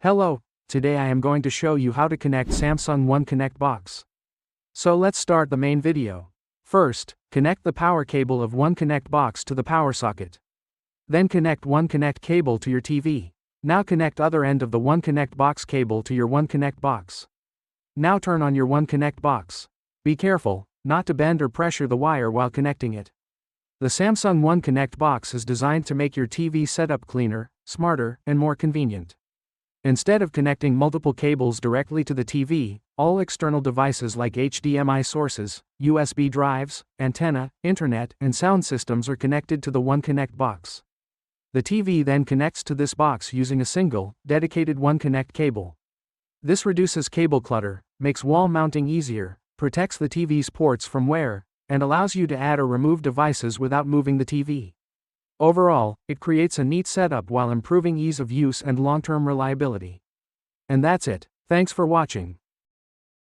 Hello, today I am going to show you how to connect Samsung One Connect box. So let's start the main video. First, connect the power cable of One Connect box to the power socket. Then connect One Connect cable to your TV. Now connect other end of the One Connect box cable to your One Connect box. Now turn on your One Connect box. Be careful, not to bend or pressure the wire while connecting it. The Samsung One Connect box is designed to make your TV setup cleaner, smarter, and more convenient. Instead of connecting multiple cables directly to the TV, all external devices like HDMI sources, USB drives, antenna, internet, and sound systems are connected to the One Connect box. The TV then connects to this box using a single, dedicated One Connect cable. This reduces cable clutter, makes wall mounting easier, protects the TV's ports from wear, and allows you to add or remove devices without moving the TV. Overall, it creates a neat setup while improving ease of use and long-term reliability. And that's it. Thanks for watching.